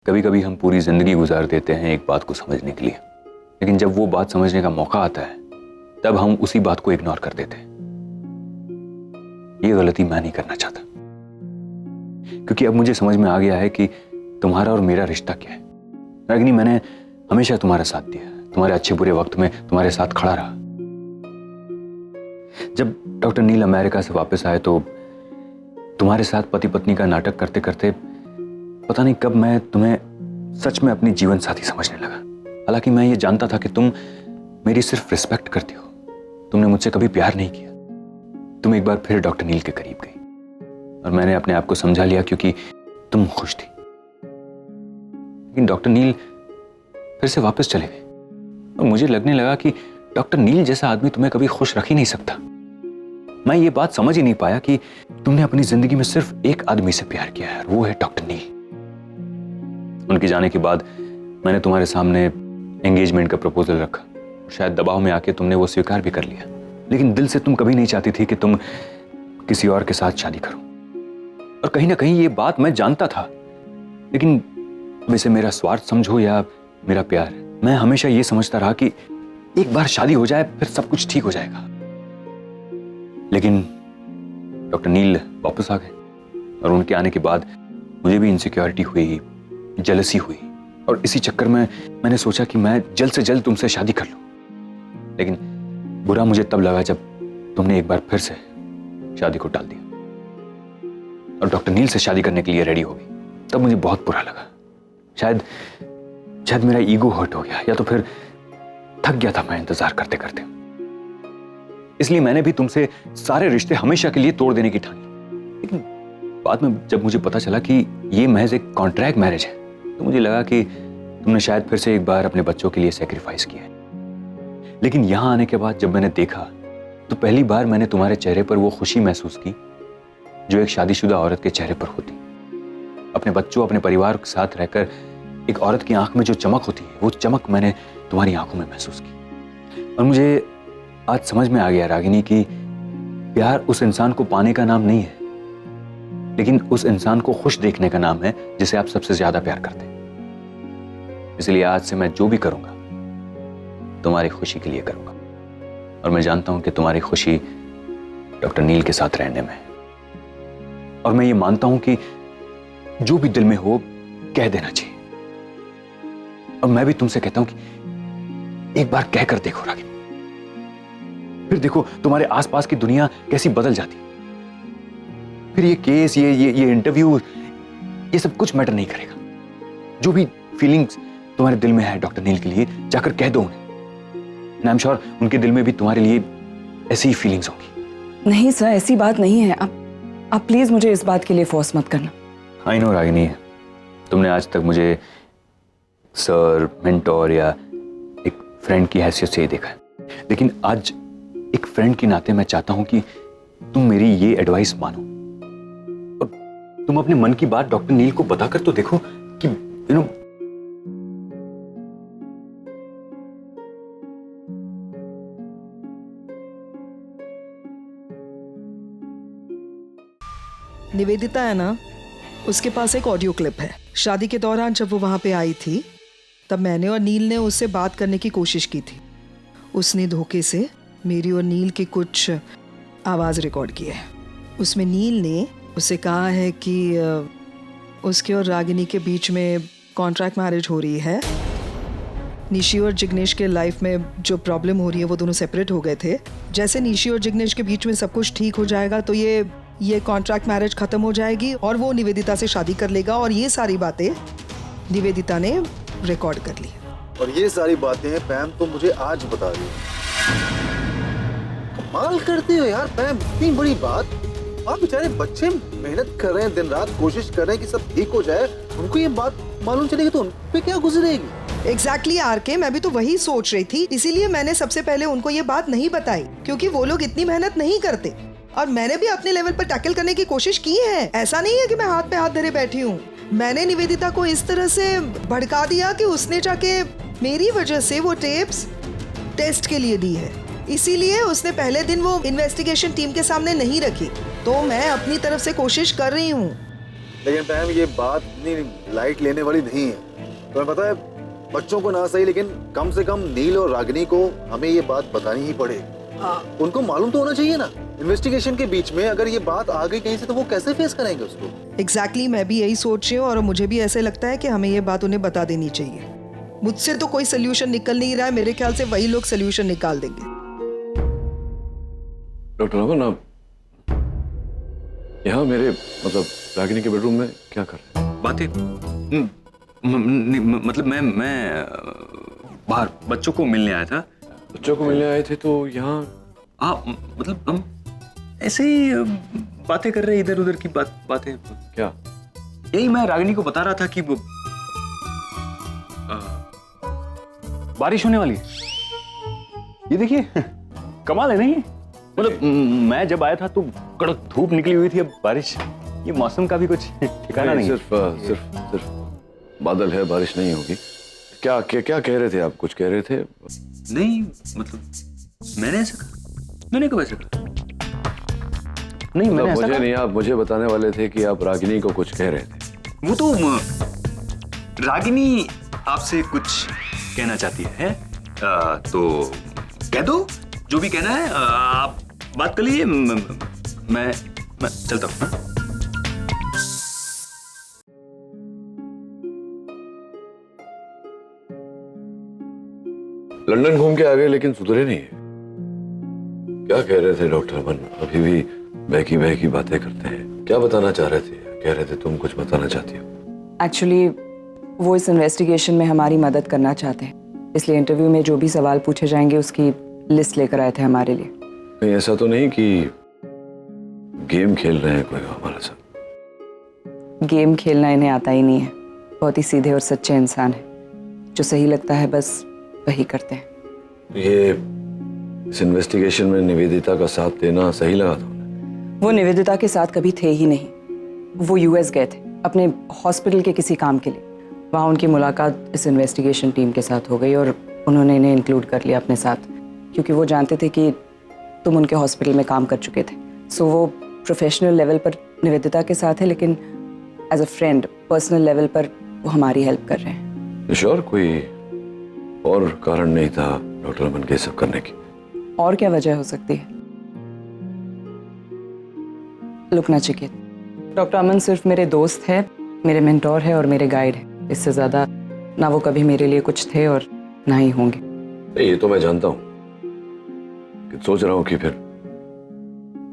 कभी कभी हम पूरी जिंदगी गुजार देते हैं एक बात को समझने के लिए, लेकिन जब वो बात समझने का मौका आता है तब हम उसी बात को इग्नोर कर देते हैं। ये गलती मैं नहीं करना चाहता, क्योंकि अब मुझे समझ में आ गया है कि तुम्हारा और मेरा रिश्ता क्या है। रागिनी, मैंने हमेशा तुम्हारा साथ दिया, तुम्हारे अच्छे बुरे वक्त में तुम्हारे साथ खड़ा रहा। जब डॉक्टर नील अमेरिका से वापस आए तो तुम्हारे साथ पति पत्नी का नाटक करते करते पता नहीं कब मैं तुम्हें सच में अपनी जीवन साथी समझने लगा। हालांकि मैं ये जानता था कि तुम मेरी सिर्फ रिस्पेक्ट करती हो, तुमने मुझसे कभी प्यार नहीं किया। तुम एक बार फिर डॉक्टर नील के करीब गई और मैंने अपने आप को समझा लिया क्योंकि तुम खुश थी। लेकिन डॉक्टर नील फिर से वापस चले गए और मुझे लगने लगा कि डॉक्टर नील जैसा आदमी तुम्हें कभी खुश रख ही नहीं सकता। मैं ये बात समझ ही नहीं पाया कि तुमने अपनी जिंदगी में सिर्फ एक आदमी से प्यार किया है, वो है डॉक्टर नील। उनके जाने के बाद मैंने तुम्हारे सामने एंगेजमेंट का प्रपोजल रखा, शायद दबाव में आके तुमने वो स्वीकार भी कर लिया, लेकिन दिल से तुम कभी नहीं चाहती थी कि तुम किसी और के साथ शादी करो। और कहीं ना कहीं ये बात मैं जानता था, लेकिन वैसे मेरा स्वार्थ समझो या मेरा प्यार, मैं हमेशा ये समझता रहा कि एक बार शादी हो जाए फिर सब कुछ ठीक हो जाएगा। लेकिन डॉक्टर नील वापस आ गए और उनके आने के बाद मुझे भी इनसिक्योरिटी हुई, जेलसी हुई, और इसी चक्कर में मैंने सोचा कि मैं जल्द से जल्द तुमसे शादी कर लूं। लेकिन बुरा मुझे तब लगा जब तुमने एक बार फिर से शादी को टाल दिया और डॉक्टर नील से शादी करने के लिए रेडी हो गई। तब मुझे बहुत बुरा लगा। शायद मेरा ईगो हर्ट हो गया, या तो फिर थक गया था मैं इंतजार करते करते। इसलिए मैंने भी तुमसे सारे रिश्ते हमेशा के लिए तोड़ देने की ठानी। लेकिन बाद में जब मुझे पता चला कि ये महज एक कॉन्ट्रैक्ट मैरिज है, तो मुझे लगा कि तुमने शायद फिर से एक बार अपने बच्चों के लिए सैक्रिफाइस किया है। लेकिन यहां आने के बाद जब मैंने देखा तो पहली बार मैंने तुम्हारे चेहरे पर वो खुशी महसूस की जो एक शादीशुदा औरत के चेहरे पर होती। अपने बच्चों, अपने परिवार के साथ रहकर एक औरत की आंख में जो चमक होती है, वो चमक मैंने तुम्हारी आंखों में महसूस की। और मुझे आज समझ में आ गया रागिनी कि प्यार उस इंसान को पाने का नाम नहीं है, लेकिन उस इंसान को खुश देखने का नाम है जिसे आप सबसे ज्यादा प्यार करते हैं। इसलिए आज से मैं जो भी करूंगा तुम्हारी खुशी के लिए करूंगा, और मैं जानता हूं कि तुम्हारी खुशी डॉक्टर नील के साथ रहने में है। और मैं ये मानता हूं कि जो भी दिल में हो कह देना चाहिए। और मैं भी तुमसे कहता हूं कि एक बार कहकर देखो रागिनी, फिर देखो तुम्हारे आसपास की दुनिया कैसी बदल जाती। फिर ये केस, ये इंटरव्यू, ये सब कुछ मैटर नहीं करेगा। जो भी फीलिंग्स तुम्हारे दिल में है डॉक्टर नील के लिए, जाकर कह दो उन्हें। आई एम श्योर उनके दिल में भी तुम्हारे लिए ऐसी ही फीलिंग्स होंगी। नहीं सर, ऐसी बात नहीं है। आप प्लीज मुझे इस बात के लिए फोर्स मत करना। आई नो रागिनी, तुमने आज तक मुझे सर, मेंटोर या एक फ्रेंड की हैसियत से ही देखा है, लेकिन आज एक फ्रेंड के नाते मैं चाहता हूं कि तुम मेरी ये एडवाइस मानो और तुम अपने मन की बात डॉक्टर नील को बताकर तो देखो कि निवेदिता है ना, उसके पास एक ऑडियो क्लिप है। शादी के दौरान जब वो वहां पे आई थी तब मैंने और नील ने उससे बात करने की कोशिश की थी। उसने धोखे से मेरी और नील की कुछ आवाज़ रिकॉर्ड की है। उसमें नील ने उसे कहा है कि उसके और रागिनी के बीच में कॉन्ट्रैक्ट मैरिज हो रही है। निशी और जिग्नेश के लाइफ में जो प्रॉब्लम हो रही है, वो दोनों सेपरेट हो गए थे। जैसे निशी और जिग्नेश के बीच में सब कुछ ठीक हो जाएगा तो ये कॉन्ट्रैक्ट मैरिज खत्म हो जाएगी और वो निवेदिता से शादी कर लेगा। और ये सारी बातें निवेदिता ने रिकॉर्ड कर ली। और ये सारी बातें पैम तो मुझे आज बता रही है। कमाल करते हो यार पैम, इतनी बड़ी बात। आप बेचारे बच्चे मेहनत कर रहे हैं, दिन रात कोशिश कर रहे हैं कि सब ठीक हो जाए, उनको ये बात मालूम चलेगी तो उन पे क्या गुजरेगी। एग्जैक्टली आरके, मैं भी तो वही सोच रही थी। इसीलिए मैंने सबसे पहले उनको ये बात नहीं बताई, क्योंकि वो लोग इतनी मेहनत नहीं करते। और मैंने भी अपने लेवल पर टैकल करने की कोशिश की है। ऐसा नहीं है कि मैं हाथ पे हाथ धरे बैठी हूँ। मैंने निवेदिता को इस तरह से भड़का दिया कि उसने जाके मेरी वजह से वो टेप्स टेस्ट के लिए दी है। इसीलिए उसने पहले दिन वो इन्वेस्टिगेशन टीम के सामने नहीं रखी। तो मैं अपनी तरफ से कोशिश कर रही हूँ। लेकिन पैम ये बात इतनी लाइट लेने वाली नहीं है। तुम्हें पता है, बच्चों को ना सही लेकिन कम से कम नील और रागिनी को हमें ये बात बतानी ही पड़ेगी। उनको मालूम तो होना चाहिए ना। इन्वेस्टिगेशन के बीच में अगर ये बात आ गई कहीं से तो वो कैसे फेस करेंगे उसको। एग्जैक्टली मैं भी यही सोच रही हूँ और मुझे भी ऐसे लगता है कि हमें ये बात उन्हें बता देनी चाहिए। मुझसे तो कोई सोल्यूशन निकल नहीं रहा है, मेरे ख्याल से वही लोग सोल्यूशन निकाल देंगे। डॉक्टर अमन, आप यहाँ मेरे मतलब रागिनी के बेडरूम में क्या कर रहे हैं? बातें मतलब मैं बाहर बच्चों को मिलने आया था। बच्चों को मिलने आए थे तो यहाँ? हाँ, मतलब हम ऐसे ही बातें कर रहे हैं, इधर उधर की बातें। क्या? यही मैं रागिनी को बता रहा था कि बारिश होने वाली है। ये देखिए कमाल है नहीं? मतलब मैं जब आया था तो कड़क धूप निकली हुई थी, अब बारिश। ये मौसम का भी कुछ ठिकाना नहीं। सिर्फ बादल है, बारिश नहीं होगी। क्या क्या क्या कह रहे थे आप? कुछ कह रहे थे? नहीं, मतलब मैंने ऐसा कहा? मैंने कब ऐसा कहा? नहीं, मैंने ऐसा मुझे कहा? नहीं, आप मुझे बताने वाले थे कि आप रागिनी को कुछ कह रहे थे। वो तो रागिनी आपसे कुछ कहना चाहती है, तो कह दो जो भी कहना है। आप बात कर लीजिए, मैं चलता हूँ। हाँ? लंदन घूम के आ गए लेकिन सुधरे नहीं है। क्या कह रहे थे डॉक्टर अमन? अभी भी बहकी बातें करते हैं। क्या बताना चाह रहे थे? कह रहे थे तुम कुछ बताना चाहती हो। एक्चुअली वो इस इन्वेस्टिगेशन में हमारी मदद करना चाहते हैं, इसलिए इंटरव्यू में जो भी सवाल पूछे जाएंगे उसकी लिस्ट लेकर आए थे हमारे लिए। कहीं ऐसा तो नहीं कि गेम खेल रहे हैं कोई हमारे साथ? गेम खेलना इन्हें आता ही नहीं है। बहुत ही सीधे और सच्चे इंसान है, जो सही लगता है बस वही करते हैं। ये इस इन्वेस्टिगेशन में निवेदिता का साथ देना सही लगा था उन्हें? वो निवेदिता के साथ कभी थे ही नहीं। वो यूएस गए थे अपने हॉस्पिटल के किसी काम के लिए। वहाँ उनकी मुलाकात इस इन्वेस्टिगेशन टीम के साथ हो गई और उन्होंने इन्हें इंक्लूड कर लिया अपने साथ, क्योंकि वो जानते थे कि तुम उनके हॉस्पिटल में काम कर चुके थे। सो वो प्रोफेशनल लेवल पर निवेदिता के साथ है, लेकिन as a friend personal level पर वो हमारी हेल्प कर रहे हैं। श्योर कोई और कारण नहीं था डॉक्टर अमन के सब करने की? और क्या वजह हो सकती है? लुक नचिकेत, डॉक्टर अमन सिर्फ मेरे दोस्त है, मेरे मेंटोर है और मेरे गाइड है। इससे ज्यादा ना वो कभी मेरे लिए कुछ थे और ना ही होंगे। ये तो मैं जानता हूँ, सोच रहा हूँ कि फिर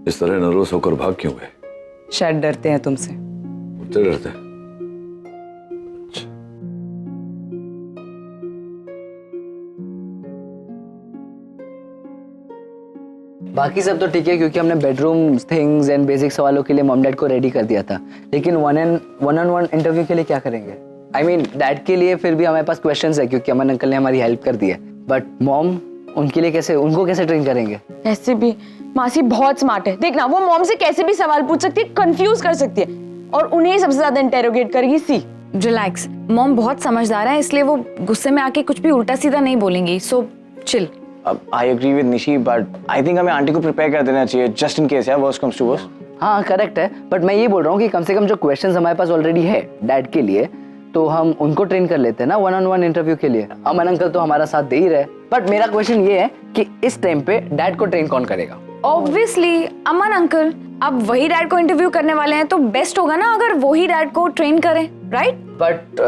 इस तरह नर्वस होकर भाग क्यों गए? शायद डरते हैं तुमसे। उतने डरते हैं? अच्छा। बाकी सब तो ठीक है, क्योंकि हमने बेडरूम थिंग्स एंड बेसिक सवालों के लिए मॉम डैड को रेडी कर दिया था। लेकिन वन ऑन वन इंटरव्यू के लिए क्या करेंगे? आई मीन डैड के लिए फिर भी हमारे पास क्वेश्चंस है, क्योंकि अमन अंकल ने हमारी हेल्प कर दी है। बट मॉम, उनके लिए कैसे, उनको कैसे ट्रेन करेंगे? ऐसे भी मासी बहुत स्मार्ट है, देखना वो मॉम से कैसे भी सवाल पूछ सकती है, कंफ्यूज कर सकती है और उन्हें सबसे ज्यादा इंटेरोगेट करेगी। सी रिलैक्स, मॉम बहुत समझदार है, इसलिए वो गुस्से में आके कुछ भी उल्टा सीधा नहीं बोलेंगी। So chill. I agree with Nishi, but I think हमें आंटी को प्रिपेयर कर देना चाहिए जस्ट इन केस यार, वर्स्ट कम्स टू वर्स्ट। हाँ करेक्ट है, बट मैं ये बोल रहा हूँ कि कम से कम जो क्वेश्चंस हमारे पास ऑलरेडी है डैड के लिए, तो हम उनको ट्रेन कर लेते हैं ना वन ऑन वन इंटरव्यू के लिए। अमन अंकल तो हमारा साथ दे ही रहे। बट मेरा क्वेश्चन ये है कि इस टाइम पे डैड को ट्रेन कौन करेगा? ऑब्वियसली अमन अंकल। अब वही डैड को इंटरव्यू करने वाले हैं, तो बेस्ट होगा ना अगर वही डैड को ट्रेन करें, राइट? बट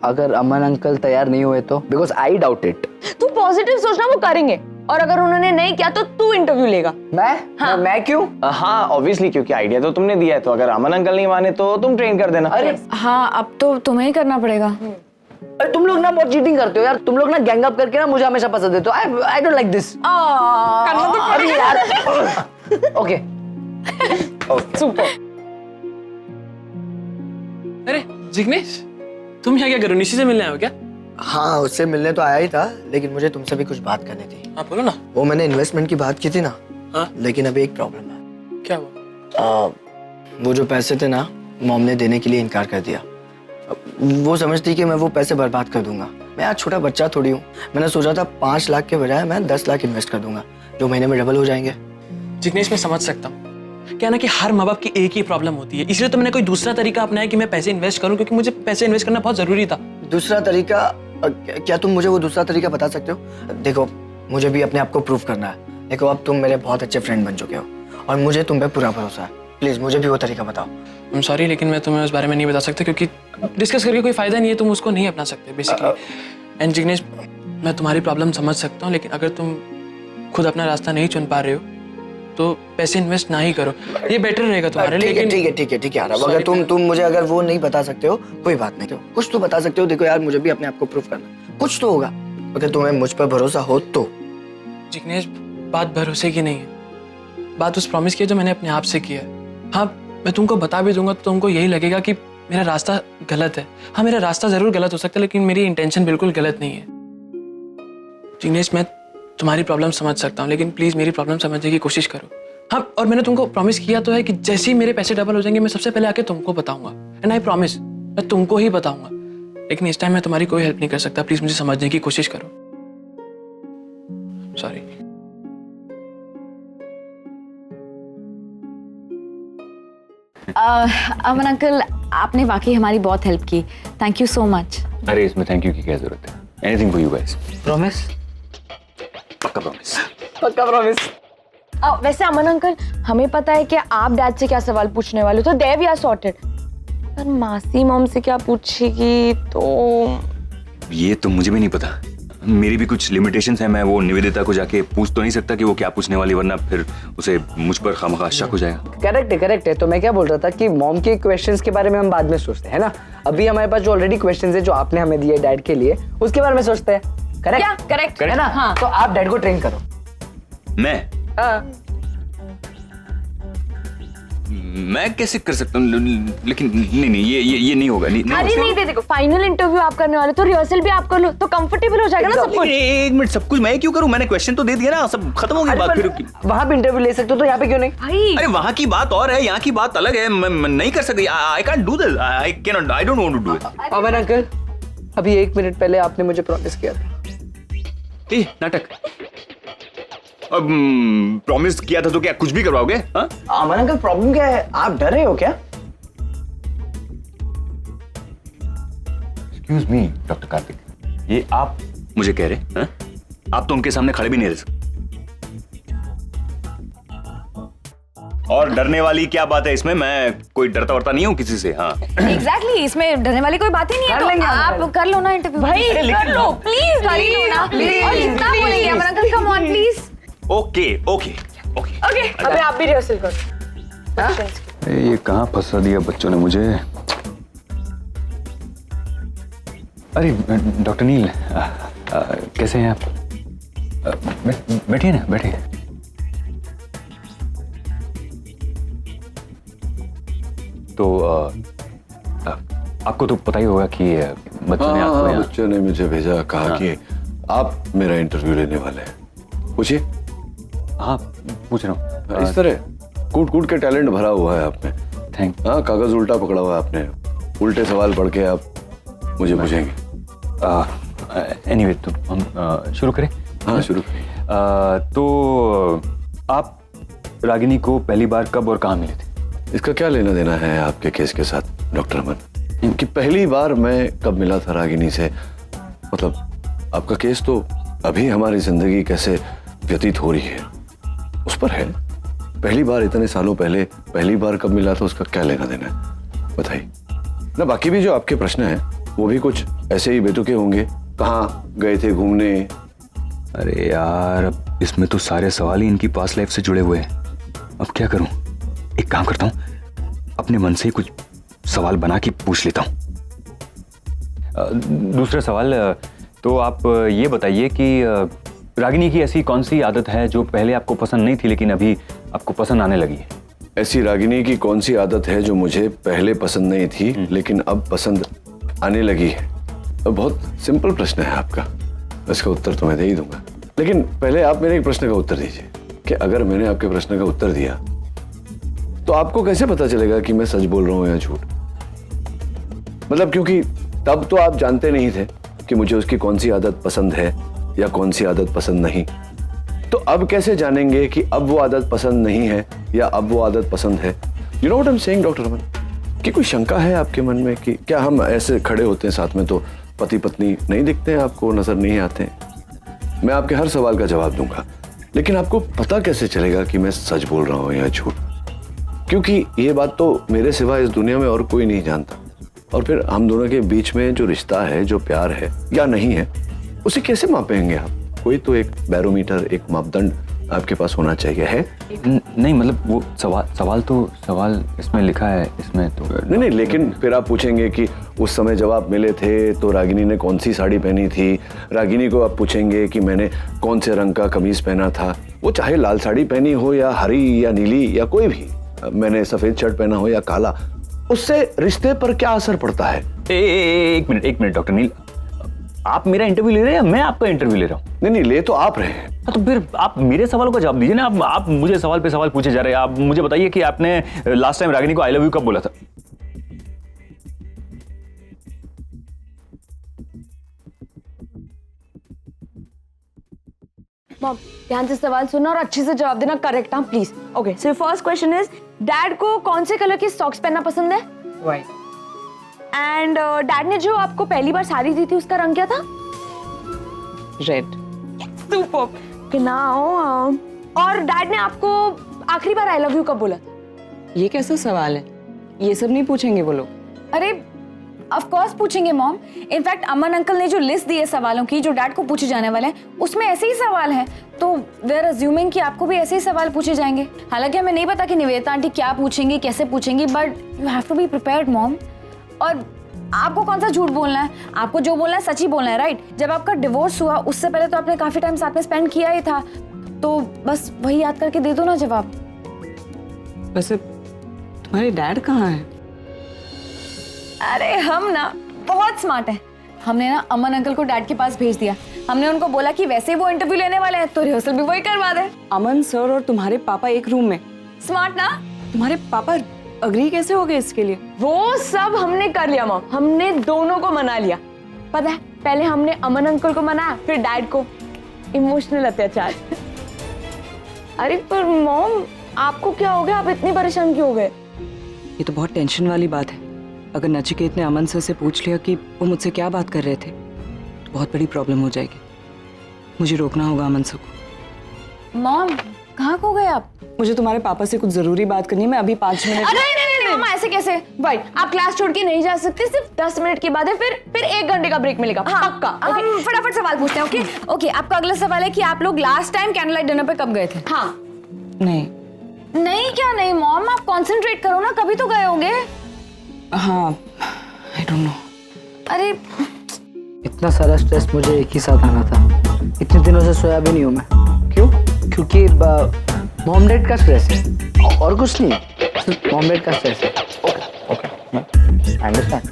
अगर अमन अंकल तैयार नहीं हुए तो? Because I doubt it. तू पॉजिटिव सोचना, वो करेंगे, और अगर उन्होंने नहीं किया तो तू इंटरव्यू लेगा। मैं? हाँ। मैं क्यों? हाँ ऑब्वियसली, क्योंकि आइडिया तो तुमने दिया है, तो अगर अमन अंकल नहीं माने तो तुम ट्रेन कर देना। अरे हाँ, अब तो तुम्हें ही करना पड़ेगा। तुम लोग ना बहुत चीटिंग करते हो यार। तुम लोग ना गैंग अप करके ना मुझे हमेशा पसंद देते हो। I don't like this. अरे यार। Okay super. अरे जिग्नेश, तुम यहाँ क्या करो? निशी से मिलने आए हो क्या? हाँ, उससे मिलने तो आया ही था, लेकिन मुझे तुमसे भी कुछ बात करनी थी। हाँ बोलो ना। वो मैंने इन्वेस्टमेंट की बात की थी ना। हाँ? लेकिन अभी एक प्रॉब्लम है। क्या हुआ? वो जो पैसे थे ना, मॉम ने देने के लिए इनकार कर दिया। वो समझती कि मैं वो पैसे बर्बाद कर दूंगा। मैं आज छोटा बच्चा थोड़ी हूँ। मैंने सोचा था 5 लाख के बजाय मैं 10 लाख इन्वेस्ट कर दूंगा, जो महीने में डबल हो जाएंगे। जिग्नेश मैं समझ सकता हूँ, क्या ना कि हर माँ बाप की एक ही प्रॉब्लम होती है, इसलिए तो मैंने कोई दूसरा तरीका अपनाया कि मैं पैसे इन्वेस्ट करूं, क्योंकि मुझे पैसे इन्वेस्ट करना बहुत जरूरी था। दूसरा तरीका? क्या तुम मुझे वो दूसरा तरीका बता सकते हो? देखो, मुझे भी अपने आप को प्रूव करना है। देखो, अब तुम मेरे बहुत अच्छे फ्रेंड बन चुके हो और मुझे तुम पे पूरा भरोसा है। प्लीज मुझे भी वो तरीका बताओ। I'm sorry, लेकिन मैं तुम्हें उस बारे में नहीं बता सकता, क्योंकि डिस्कस करके कोई फायदा नहीं है, तुम उसको नहीं अपना सकते बेसिकली। एंड जिग्नेश, मैं तुम्हारी प्रॉब्लम समझ सकता हूँ, लेकिन अगर तुम खुद अपना रास्ता नहीं चुन पा रहे हो तो पैसे इन्वेस्ट ना ही करो, ये बेटर रहेगा तुम्हारे लिए। ठीक है यार, अगर तुम मुझे अगर वो नहीं बता सकते हो कोई बात नहीं, कुछ तो बता सकते हो। देखो यार, मुझे भी अपने आप को प्रूफ करना, कुछ तो होगा। अगर तुम्हें मुझ पर भरोसा हो तो। जिग्नेश, बात भरोसे की नहीं है, बात उस प्रॉमिस की है जो मैंने अपने आप से किया है। हाँ, मैं तुमको बता भी दूंगा तो तुमको यही लगेगा कि मेरा रास्ता गलत है। हाँ, मेरा रास्ता जरूर गलत हो सकता है, लेकिन मेरी इंटेंशन बिल्कुल गलत नहीं है। जिग्नेश, मैं तुम्हारी प्रॉब्लम समझ सकता हूँ, लेकिन प्लीज मेरी प्रॉब्लम समझने की कोशिश करो। हाँ, और मैंने तुमको प्रॉमिस किया तो है कि जैसे ही मेरे पैसे डबल हो जाएंगे मैं सबसे पहले आके तुमको बताऊंगा। एंड आई प्रॉमिस, मैं तुमको ही बताऊंगा। लेकिन इस टाइम मैं तुम्हारी कोई हेल्प नहीं कर सकता, प्लीज मुझे समझने की कोशिश करो। सॉरी। अमन अंकल, आपने वाकई हमारी बहुत हेल्प की, थैंक यू सो मच। अरे इसमें थैंक यू की क्या जरूरत है? Anything for you guys. Promise? पक्का प्रॉमिस। पक्का प्रॉमिस। वैसे अमन अंकल, हमें पता है कि आप डैड से क्या सवाल पूछने वाले हो, तो देव वी आर सॉर्टेड। पर मासी मॉम से क्या पूछेगी तो ये तो मुझे भी नहीं पता, मेरी भी कुछ लिमिटेशंस है। मैं वो निवेदिता को जाके पूछ तो नहीं सकता कि वो क्या पूछने वाली, वरना फिर उसे मुझ पर खामखा शक हो जाएगा। करेक्ट है। तो मैं क्या बोल रहा था कि मॉम के क्वेश्चंस के बारे में हम बाद में सोचते हैं ना। अभी हमारे पास जो ऑलरेडी क्वेश्चंस है जो आपने हमें दिए डैड के लिए, उसके बारे में सोचते हैं। करेक्ट है ना? हाँ। तो आप डैड को ट्रेन करो। मैं? हाँ। मैं कैसे कर सकता हूँ? लेकिन नहीं, ये नहीं होगा। अरे नहीं, देखो फाइनल इंटरव्यू आप करने वाले, तो रिहर्सल भी आप कर लो तो कंफर्टेबल हो जाएगा ना सब कुछ। एक मिनट, सब कुछ मैं क्यों करूं? मैंने क्वेश्चन तो दे दिया ना, सब खत्म हो गई बात। फिर वहां पे इंटरव्यू ले सकते हो तो यहाँ पे क्यों नहीं? भाई अरे वहां की बात और है, यहाँ की बात अलग है। मैं नहीं कर सकती। I can't do this, I can not, I don't want to do it. Aman uncle, अभी 1 मिनट पहले आपने मुझे प्रॉमिस किया था। नाटक? अब प्रॉमिस किया था तो क्या कुछ भी करवाओगे? हाँ? अमन अंकल, प्रॉब्लम क्या है? आप डर रहे हो क्या? एक्सक्यूज मी डॉक्टर कार्तिक, ये आप मुझे कह रहे हैं? आप तो उनके सामने खड़े भी नहीं रह सकते। और डरने वाली क्या बात है इसमें? मैं कोई डरता वरता नहीं हूँ किसी से। हाँ एग्जैक्टली, इसमें डरने वाली कोई बात ही नहीं है। तो आप कर लो ना इंटरव्यू। भाई कर लो प्लीज, कर लो ना। और जितना बोलेंगे Aman uncle, come on please. Okay. अभी आप भी रिहर्सल करो। ये कहाँ फंसा दिया बच्चों ने मुझे। अरे डॉक्टर नील, कैसे हैं आप? बैठिए ना, बैठिए। तो आपको तो पता ही होगा कि बच्चों ने आपको यहाँ... बच्चों ने मुझे भेजा, कहा कि आप मेरा इंटरव्यू लेने वाले हैं। पूछिए। हाँ, पूछ रहा हूँ। इस तरह कूट कूट के टैलेंट भरा हुआ है आप में। थैंक। हाँ, कागज उल्टा पकड़ा हुआ है आपने, उल्टे सवाल पढ़ के आप मुझे पूछेंगे। एनीवे, तो हम शुरू करें? हाँ, शुरू करें। तो आप रागिनी को पहली बार कब और कहाँ मिले थे? इसका क्या लेना देना है आपके केस के साथ डॉक्टर अमन? इनकी पहली बार मैं कब मिला था रागिनी से, मतलब आपका केस तो अभी हमारी जिंदगी कैसे व्यतीत हो रही है उस पर है। पहली बार इतने सालों पहले पहली बार कब मिला था, उसका क्या लेना देना है बताइए ना। बाकी भी जो आपके प्रश्न हैं वो भी कुछ ऐसे ही बेतुके होंगे। कहाँ गए थे घूमने? अरे यार, अब इसमें तो सारे सवाल ही इनकी पास्ट लाइफ से जुड़े हुए हैं। अब क्या करूं? एक काम करता हूं, अपने मन से ही कुछ सवाल बना के पूछ लेता हूं। दूसरा सवाल, तो आप ये बताइए कि रागिनी की ऐसी कौन सी आदत है जो पहले आपको पसंद नहीं थी लेकिन अभी आपको पसंद आने लगी है? ऐसी रागिनी की कौन सी आदत है जो मुझे पहले पसंद नहीं थी लेकिन अब पसंद आने लगी है? बहुत सिंपल प्रश्न है आपका, इसका उत्तर तो मैं दे ही दूंगा। लेकिन पहले आप मेरे एक प्रश्न का उत्तर दीजिए कि अगर मैंने आपके प्रश्न का उत्तर दिया तो आपको कैसे पता चलेगा कि मैं सच बोल रहा हूं या झूठ? मतलब क्योंकि तब तो आप जानते नहीं थे कि मुझे उसकी कौन सी आदत पसंद है या कौन सी आदत पसंद नहीं। तो अब कैसे जानेंगे कि अब वो आदत पसंद नहीं है या अब वो आदत पसंद है? You know what I am saying doctor Aman, कि कोई शंका है आपके मन में कि क्या हम ऐसे खड़े होते हैं साथ में तो पति पत्नी नहीं दिखते हैं, आपको नजर नहीं आते हैं? मैं आपके हर सवाल का जवाब दूंगा, लेकिन आपको पता कैसे चलेगा कि मैं सच बोल रहा हूं या झूठ? क्योंकि ये बात तो मेरे सिवा इस दुनिया में और कोई नहीं जानता। और फिर हम दोनों के बीच में जो रिश्ता है, जो प्यार है या नहीं है, उसे कैसे मापेंगे आप? कोई तो एक बैरोमीटर, एक मापदंड आपके पास होना चाहिए। है नहीं मतलब वो सवाल इसमें लिखा है, इसमें तो नहीं, लेकिन फिर आप पूछेंगे कि उस समय जब आप मिले थे तो रागिनी ने कौन सी साड़ी पहनी थी। रागिनी को आप पूछेंगे कि मैंने कौन से रंग का कमीज पहना था, वो चाहे लाल साड़ी पहनी हो या हरी या नीली या कोई भी, मैंने सफेद शर्ट पहना हो या काला, उससे रिश्ते पर क्या असर पड़ता है? एक मिनट डॉक्टर नील, आप मेरा इंटरव्यू ले रहे हैं या मैं आपका इंटरव्यू ले रहा हूँ? नहीं, ले तो आप रहे हैं। तो फिर आप मेरे सवालों का जवाब दीजिए ना। आप मुझे सवाल पे सवाल पूछे जा रहे हैं। आप मुझे बताइए कि आपने लास्ट टाइम रागिनी को आई लव यू कब बोला था? मॉम, ध्यान से सवाल सुनना और अच्छे से जवाब देना, करेक्ट? हाँ please. Okay, so first question is, dad को कौन से कलर की सॉक्स पहनना पसंद है? व्हाइट। एंड डैड ने जो आपको पहली बार साड़ी दी थी उसका रंग क्या था? रेड। सुपर। ओके, नाउ और डैड ने आपको आखिरी बार आई लव यू कब बोला था? ये कैसा सवाल है? ये सब नहीं पूछेंगे वो लोग। अरे ऑफ कोर्स पूछेंगे मॉम। इनफैक्ट अमन अंकल ने जो लिस्ट दी है सवालों की जो डैड को पूछे जाने वाले हैं, उसमें ऐसे ही सवाल हैं, तो वी आर अज्यूमिंग कि आपको भी ऐसे ही सवाल पूछे जाएंगे। हालांकि हमें नहीं पता कि निवेदिता आंटी क्या पूछेंगी, कैसे पूछेंगी, but you have to be prepared mom. और आपको कौन सा झूठ बोलना है? आपको जो बोलना है सच ही बोलना है, राइट? जब आपका डिवोर्स हुआ उससे पहले तो आपने काफी टाइम साथ में स्पेंड किया ही था, तो बस वही याद करके दे दो ना जवाब। वैसे तुम्हारे डैड कहाँ हैं? अरे हम ना बहुत स्मार्ट हैं। हमने ना अमन अंकल को डैड के पास भेज दिया। हमने उनको बोला कि वैसे ही वो इंटरव्यू लेने वाले हैं तो रिहर्सल भी वही करवा दे। अमन सर और तुम्हारे पापा एक रूम में? स्मार्ट ना? तुम्हारे पापा अग्री कैसे हो गए इसके लिए? वो सब हमने कर लिया मॉम, हमने दोनों को मना लिया। पता है, पहले हमने अमन अंकल को मनाया, फिर डैड को। इमोशनल अत्याचार। अरे पर मॉम, आपको क्या हो गया? आप इतनी परेशान क्यों हो गए? ये तो बहुत टेंशन वाली बात है। अगर नचिकेत ने अमन सर से पूछ लिया कि वो मुझसे क्या बात कर रहे थे तो बहुत बड़ी प्रॉब्लम हो जाएगी। मुझे रोकना होगा अमन सर को। मॉम, कहाँ खो गए आप? मुझे तुम्हारे पापा से कुछ जरूरी बात करनी है। मैं अभी 5 मिनट। अरे नहीं मम्मा, ऐसे कैसे? भाई आप क्लास छोड़ के नहीं जा सकते, सिर्फ 10 मिनट के बाद है, फिर 1 घंटे का ब्रेक मिलेगा। हाँ, पक्का। हम फटाफट सवाल पूछते हैं। ओके, आपका अगला सवाल है कि आप लोग last time candle light dinner पे कब गए थे? हाँ। नहीं क्या नहीं मॉम, आप कॉन्सेंट्रेट करो ना, कभी तो गए होंगे। हाँ, आई डोंट नो। अरे इतना सारा स्ट्रेस मुझे एक ही साथ आना था। इतने दिनों से सोया भी नहीं हूँ मैं। क्यों? क्योंकि मॉम डैड का स्ट्रेस है और कुछ नहीं, सिर्फ मॉम डैड का स्ट्रेस है। Okay, understand.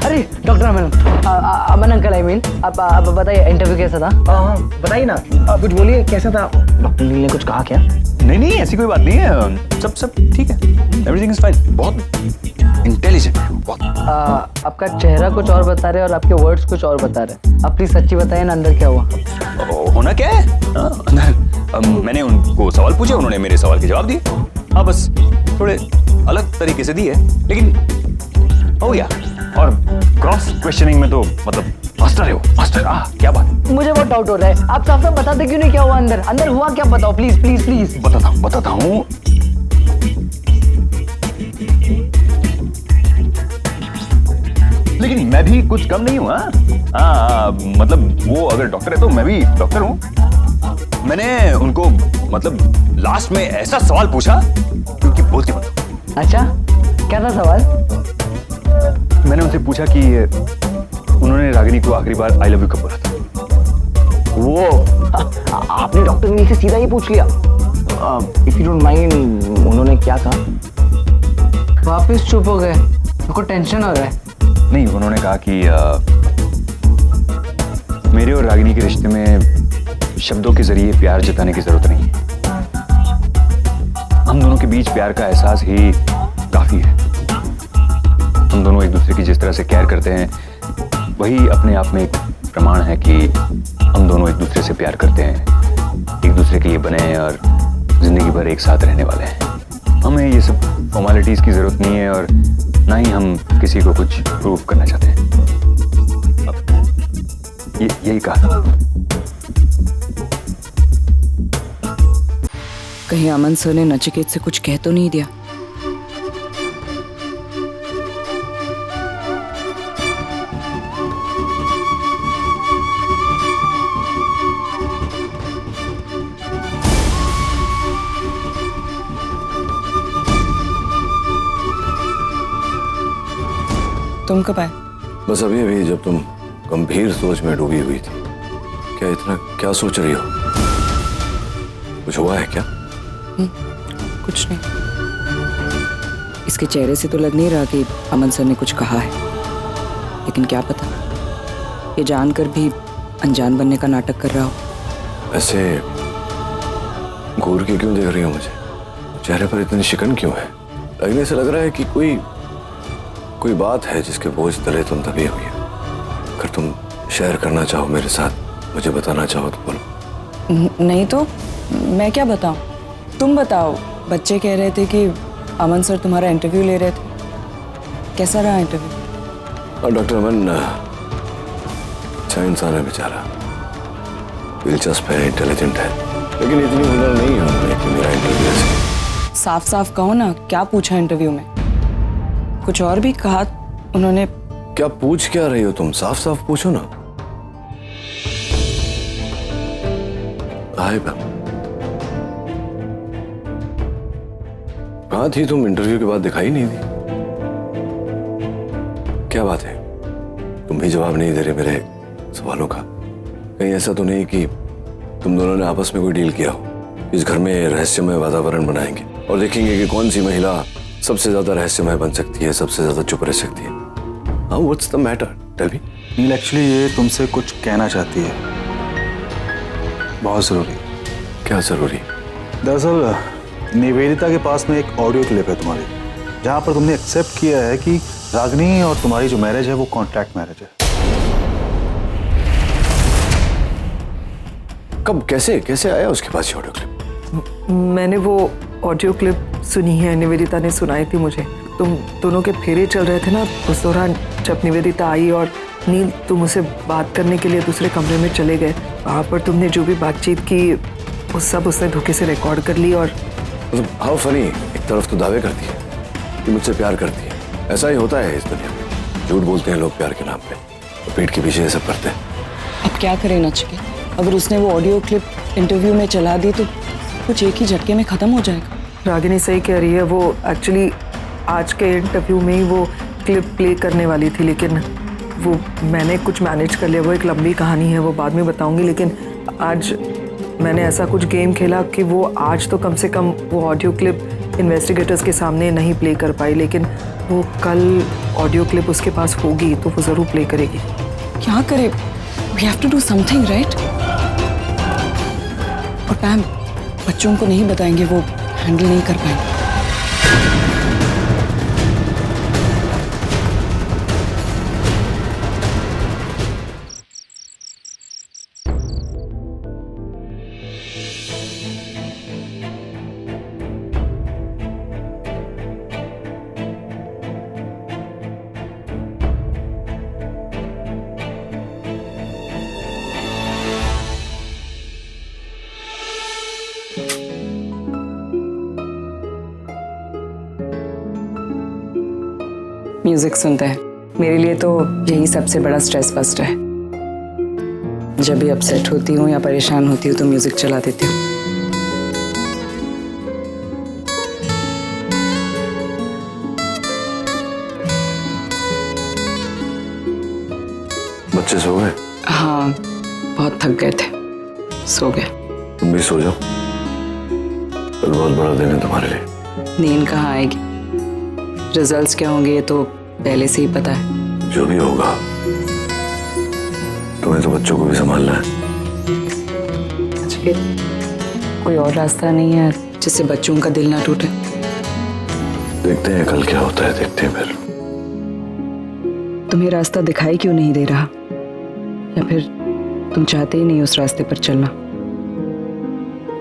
अरे doctor Aman uncle, I mean आप बताइए इंटरव्यू कैसा था? हाँ, बताइए ना, कुछ बोलिए, कैसा था? डॉक्टर नील ने कुछ कहा क्या? नहीं, ऐसी कोई बात नहीं है। सब ठीक है, एवरीथिंग इज फाइन। बहुत इंटेलिजेंट है बहुत। आपका चेहरा कुछ और बता रहे हैं और आपके वर्ड्स कुछ और बता रहे हैं। आप प्लीज सच्ची बताइए ना, अंदर क्या हुआ? होना क्या है? मैंने उनको सवाल पूछे, उन्होंने मेरे सवाल के जवाब दिए। हाँ, बस थोड़े अलग तरीके से दिए, लेकिन हो गया। और क्रॉस क्वेश्चनिंग में तो मतलब मास्टर है वो, मास्टर। क्या बात? मुझे बहुत डाउट हो रहा है। आप साफ साफ बताते क्यों नहीं क्या हुआ अंदर हुआ क्या? बताओ प्लीज प्लीज प्लीज। बताता हूँ। लेकिन मैं भी कुछ कम नहीं हूँ। मतलब वो अगर डॉक्टर है तो मैं भी डॉक्टर हूँ। मैंने उनको मतलब लास्ट में ऐसा सवाल पूछा क्योंकि बोलती मत। अच्छा, क्या था सवाल? मैंने उनसे पूछा कि उन्होंने रागिनी को आखिरी बार आई लव यू कब बोला था। वो आपने डॉक्टर नील से सीधा ही पूछ लिया? इफ यू डोंट माइंड, उन्होंने क्या कहा? वापस चुप हो गए, मेरे को टेंशन हो रहा है। नहीं, उन्होंने कहा कि मेरे और रागिनी के रिश्ते में शब्दों के जरिए प्यार जताने की जरूरत नहीं है। हम दोनों के बीच प्यार का एहसास ही काफी है। हम दोनों एक दूसरे की जिस तरह से केयर करते हैं वही अपने आप में एक प्रमाण है कि हम दोनों एक दूसरे से प्यार करते हैं, एक दूसरे के लिए बने हैं और जिंदगी भर एक साथ रहने वाले हैं। हमें ये सब फॉर्मेलिटीज की जरूरत नहीं है और ना ही हम किसी को कुछ प्रूव करना चाहते हैं। यही कहा। कहीं अमन सर ने नचिकेत से कुछ कह तो नहीं दिया? तुम कब आए? बस अभी अभी, जब तुम गंभीर सोच में डूबी हुई थी। क्या इतना क्या सोच रही हो? कुछ हुआ है क्या? कुछ नहीं। इसके चेहरे से तो लग नहीं रहा कि अमन सर ने कुछ कहा है, लेकिन क्या पता ये जानकर भी अनजान बनने का नाटक कर रहा हो। ऐसे घूर के क्यों देख रही हो मुझे? चेहरे पर इतनी शिकन क्यों है? लगने से लग रहा है कि कोई बात है जिसके बोझ तले तुम दबी हुई है। अगर तुम शेयर करना चाहो मेरे साथ, मुझे बताना चाहो तो बोलो। नहीं तो मैं क्या बताऊं? तुम बताओ। बच्चे कह रहे थे कि अमन सर तुम्हारा इंटरव्यू ले रहे थे। कैसा रहा इंटरव्यू? और डॉक्टर अमन अच्छा इंसान है बेचारा, दिलचस्प है, इंटेलिजेंट है, लेकिन इतनी हुनर नहीं है उनमें कि मेरा इंटरव्यू ऐसे। साफ साफ कहो ना, क्या पूछा इंटरव्यू में? कुछ और भी कहा उन्होंने? क्या पूछ क्या रही हो तुम? साफ साफ पूछो ना। हाय मैम, कहाँ थी तुम? इंटरव्यू के बाद दिखाई नहीं दी। क्या बात है, तुम भी जवाब नहीं दे रहे मेरे सवालों का? कहीं ऐसा तो नहीं कि तुम दोनों ने आपस में कोई डील किया हो? इस घर में रहस्यमय वातावरण बनाएंगे और देखेंगे कि कौन सी महिला सबसे ज्यादा रहस्यमय बन सकती है, सबसे ज्यादा चुप रह सकती है। हाँ, what's the matter? Tell me. Neel actually ये तुमसे कुछ कहना चाहती है, बहुत जरूरी। क्या जरूरी? दरअसल निवेदिता के पास में एक ऑडियो क्लिप है तुम्हारी, जहां पर तुमने एक्सेप्ट किया है कि रागिनी और तुम्हारी जो मैरिज है वो कॉन्ट्रैक्ट मैरिज है। कब, कैसे आया उसके पास ये ऑडियो क्लिप? मैंने वो ऑडियो क्लिप सुनी है, निवेदिता ने सुनाई थी मुझे। तुम दोनों के फेरे चल रहे थे ना, उस दौरान जब निवेदिता आई और नील तुम उसे बात करने के लिए दूसरे कमरे में चले गए, वहाँ पर तुमने जो भी बातचीत की वो सब उसने धोखे से रिकॉर्ड कर ली। और मतलब हाउ फनी, एक तरफ तो दावे करती है कि मुझसे प्यार करती है, ऐसा ही होता है इस दुनिया में, झूठ बोलते हैं लोग प्यार के नाम पे, तो पीठ के पीछे ये सब करते हैं। अब क्या करें नचिकेत? अगर उसने वो ऑडियो क्लिप इंटरव्यू में चला दी तो कुछ एक ही झटके में खत्म हो जाएगा। रागिनी सही कह रही है, वो एक्चुअली आज के इंटरव्यू में ही वो क्लिप प्ले करने वाली थी, लेकिन वो मैंने कुछ मैनेज कर लिया। वो एक लंबी कहानी है, वो बाद में बताऊंगी, लेकिन आज मैंने ऐसा कुछ गेम खेला कि वो आज तो कम से कम वो ऑडियो क्लिप इन्वेस्टिगेटर्स के सामने नहीं प्ले कर पाई, लेकिन वो कल ऑडियो क्लिप उसके पास होगी तो वो ज़रूर प्ले करेगी। क्या करे? We have to do something, right? और पैम, बच्चों को नहीं बताएंगे, वो हैंडल नहीं कर पाएंगे। म्यूजिक सुनते हैं। मेरे लिए तो यही सबसे बड़ा स्ट्रेस बस्टर है। जब भी अपसेट होती हूँ या परेशान होती हूँ तो म्यूजिक चला देती हूँ। बच्चे सो गए? हाँ, बहुत थक गए थे, सो गए। तुम भी सो जाओ, कल बहुत बड़ा दिन है तुम्हारे लिए। नींद कहाँ आएगी? रिजल्ट्स क्या होंगे ये तो पहले से ही पता है। जो भी होगा, तुम्हें तो बच्चों को भी संभालना है। कोई और रास्ता नहीं है जिससे बच्चों का दिल ना टूटे? देखते हैं कल क्या होता है, देखते हैं फिर। तुम्हें रास्ता दिखाई क्यों नहीं दे रहा? या फिर तुम चाहते ही नहीं उस रास्ते पर चलना?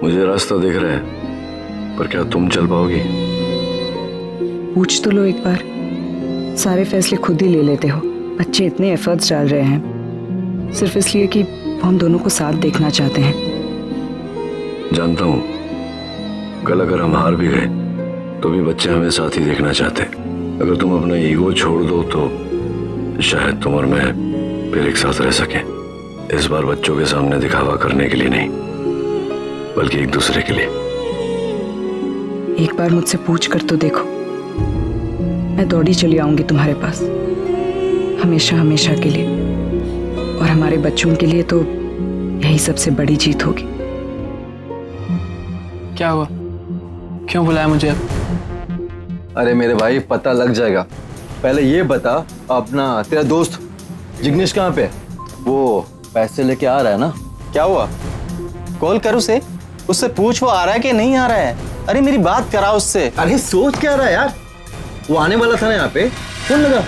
मुझे रास्ता दिख रहा है, पर क्या तुम चल पाओगी? पूछ तो लो एक बार। सारे फैसले खुद ही ले लेते हो। बच्चे इतने एफर्ट्स डाल रहे हैं सिर्फ इसलिए कि वो हम दोनों को साथ देखना चाहते हैं। जानता हूँ, कल अगर हम हार भी गए तो भी बच्चे हमें साथ ही देखना चाहते। अगर तुम अपना ईगो छोड़ दो तो शायद तुम और मैं फिर एक साथ रह सकें। इस बार बच्चों के सामने दिखावा करने के लिए नहीं, बल्कि एक दूसरे के लिए। एक बार मुझसे पूछ कर तो देखो, मैं दौड़ी चली आऊंगी तुम्हारे पास, हमेशा हमेशा के लिए। और हमारे बच्चों के लिए तो यही सबसे बड़ी जीत होगी। क्या हुआ, क्यों बुलाया मुझे अब? अरे मेरे भाई, पता लग जाएगा। पहले ये बता, अपना तेरा दोस्त जिग्नेश कहाँ पे? वो पैसे लेके आ रहा है ना? क्या हुआ? कॉल कर उसे, उससे पूछ वो आ रहा है कि नहीं आ रहा है। अरे मेरी बात करा उससे। अरे सोच क्या रहा है यार, वो आने वाला था ना यहाँ पे, फोन लगा।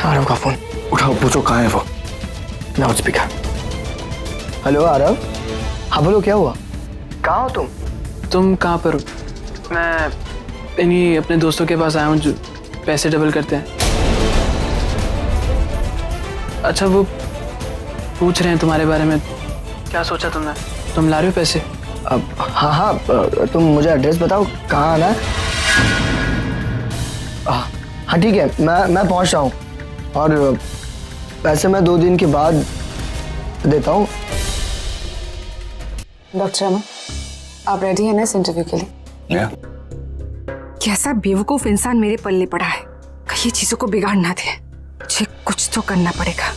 आरव का फोन उठाओ, पूछो कहाँ है वो। Loud speaker. हेलो आरव। हाँ बोलो, क्या हुआ? कहाँ हो तुम? तुम कहाँ पर हो? मैं इन्हीं अपने दोस्तों के पास आया हूँ जो पैसे डबल करते हैं। अच्छा, वो पूछ रहे हैं तुम्हारे बारे में। क्या सोचा तुमने? तुम ला रहे हो पैसे? अब हाँ हाँ, तुम मुझे एड्रेस बताओ, कहाँ आना है? हाँ ठीक है, मैं पहुँच रहा हूँ। और पैसे मैं 2 दिन के बाद देता हूँ। डॉक्टर अमन, आप रेडी हैं ना इस इंटरव्यू के लिए? कैसा बेवकूफ इंसान मेरे पल्ले पड़ा है, कहीं चीजों को बिगाड़ ना दे। मुझे कुछ तो करना पड़ेगा।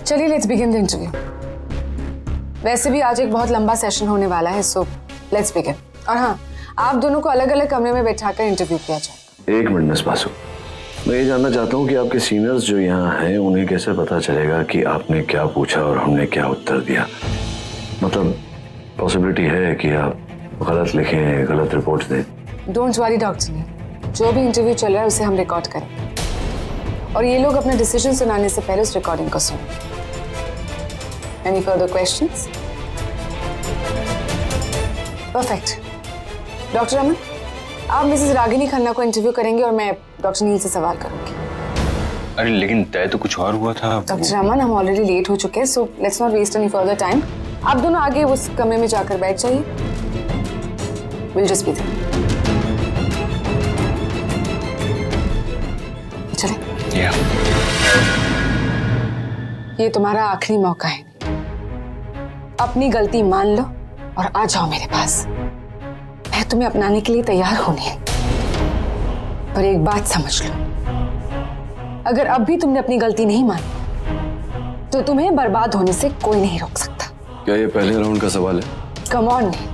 चलिए लेट्स बिगिन द इंटरव्यू। वैसे भी आज एक बहुत लंबा सेशन होने वाला है, सो लेट्स बिगिन। और हाँ, आप दोनों को अलग अलग कमरे में बैठाकर इंटरव्यू किया जाए। 1 मिनट मिस बासु, मैं ये जानना चाहता हूँ कि आपके सीनियर्स जो यहाँ हैं उन्हें कैसे पता चलेगा कि आपने क्या पूछा और हमने क्या उत्तर दिया? मतलब पॉसिबिलिटी है कि आप गलत लिखें, गलत रिपोर्ट्स दें। डोंट वरी डॉक्टर ने, जो भी इंटरव्यू चल रहा है उसे हम रिकॉर्ड करें और ये लोग अपने डिसीजन सुनाने से पहले उस रिकॉर्डिंग को सुनें। Any further questions? Perfect. Doctor Aman, आप मिसेस रागिनी खन्ना को इंटरव्यू करेंगे और मैं डॉक्टर नील से सवाल करूंगी। अरे लेकिन तय तो कुछ और हुआ था। डॉक्टर अमन, हम ऑलरेडी लेट हो चुके हैं, so let's not waste any further time. आप दोनों आगे उस कमरे में जाकर बैठ जाइए। Will just be there. चलें। ये तुम्हारा आखिरी मौका है, अपनी गलती मान लो और आ जाओ मेरे पास। मैं तुम्हें अपनाने के लिए तैयार हूं नहीं, पर एक बात समझ लो, अगर अब भी तुमने अपनी गलती नहीं मानी तो तुम्हें बर्बाद होने से कोई नहीं रोक सकता। क्या ये पहले राउंड का सवाल है? कम ऑन नहीं,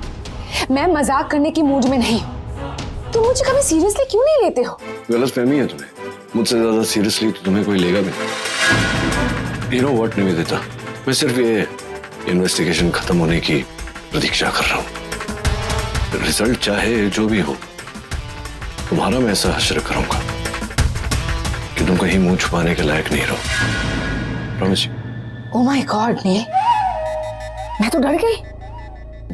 मैं मजाक करने की मूड में नहीं हूं। तुम मुझे कभी सीरियसली क्यों नहीं लेते हो? गलतफहमी है तुम्हें, मुझसे ज्यादा सीरियसली तो तुम्हें कोई लेगा भी नहीं। यू नो व्हाट निवेदिता, मैं सिर्फ ये इन्वेस्टिगेशन खत्म होने की प्रतीक्षा कर रहा हूँ। रिजल्ट चाहे जो भी हो, तुम्हारा मैं ऐसा हश्र करूंगा कि तुम कहीं मुंह छुपाने के लायक नहीं रहो। प्रॉमिस। ओह माय गॉड नील, मैं तो डर गई।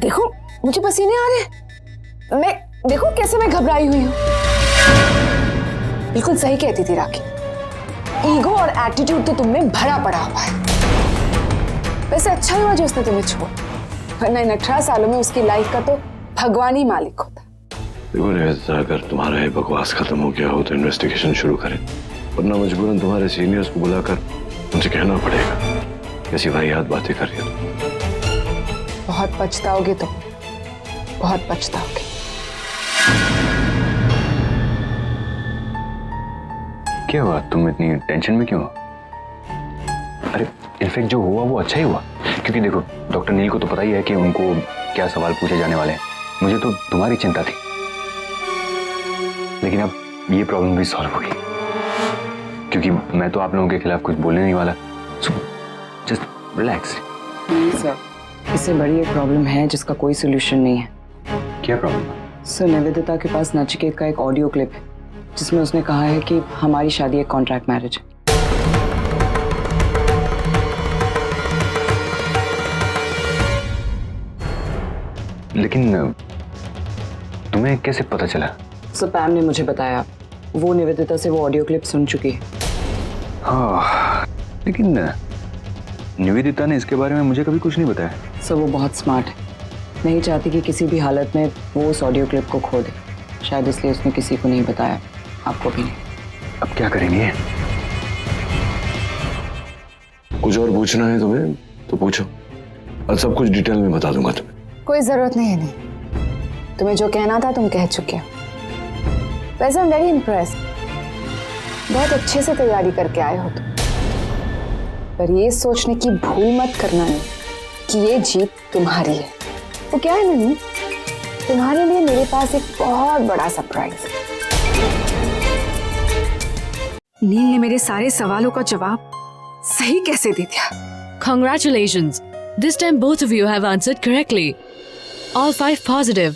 देखो मुझे पसीने आ रहे हैं। मैं देखो कैसे मैं घबराई हुई हूँ। बिल्कुल सही कहती थी राखी, ईगो और एटीट्यूड तो तुम में भरा पड़ा हुआ है। वैसे अच्छा हुआ जो उसने तुम्हें छोड़ा, वरना इन 18 सालों में उसकी लाइफ का तो भगवान ही मालिक होता। देखो निवेदिता, अगर तुम्हारा ये बकवास खत्म हो गया हो तो इन्वेस्टिगेशन शुरू करें, वरना मजबूरन तुम्हारे सीनियर्स को बुलाकर उनसे कहना पड़ेगा कैसी वाहियात बातें कर रही हो। बहुत पछताओगे तुम, बहुत पछताओगे। क्या हुआ, तुम इतनी टेंशन में क्यों हो? अरे इनफैक्ट जो हुआ वो अच्छा ही हुआ, क्योंकि देखो डॉक्टर नील को तो पता ही है कि उनको क्या सवाल पूछे जाने वाले हैं। मुझे तो तुम्हारी चिंता थी, लेकिन अब ये प्रॉब्लम भी सॉल्व होगी, क्योंकि मैं तो आप लोगों के खिलाफ कुछ बोलने नहीं वाला। So just relax. सर, इससे बड़ी एक प्रॉब्लम है जिसका कोई सोल्यूशन नहीं है। क्या प्रॉब्लम? सर निवेदिता के पास नचिकेत का एक ऑडियो क्लिप है जिसमें उसने कहा है कि हमारी शादी एक कॉन्ट्रैक्ट मैरिज है। लेकिन तुम्हें कैसे पता चला? सर पैम ने मुझे बताया, वो निवेदिता से वो ऑडियो क्लिप सुन चुकी है। हाँ, लेकिन निवेदिता ने इसके बारे में मुझे कभी कुछ नहीं बताया। सर वो बहुत स्मार्ट है, नहीं चाहती कि किसी भी हालत में वो उस ऑडियो क्लिप को खो दे, शायद इसलिए उसने किसी को नहीं बताया, आपको भी नहीं। अब क्या करेंगे? कुछ और पूछना है तुम्हें तो पूछो, और सब कुछ डिटेल में बता दूंगा तुम्हें। कोई जरूरत नहीं है, नहीं तुम्हें जो कहना था तुम कह चुके हो। वैसे I'm very impressed, बहुत अच्छे से तैयारी करके आए हो तुम। पर ये सोचने की भूल मत करना नहीं कि ये जीत तुम्हारी है। वो क्या है नन्ही, तुम्हारे लिए मेरे पास एक बहुत बड़ा सरप्राइज है। नील ने मेरे सारे सवालों का जवाब सही कैसे दे दिया? Congratulations! This time both of you have answered correctly. All 5 positive.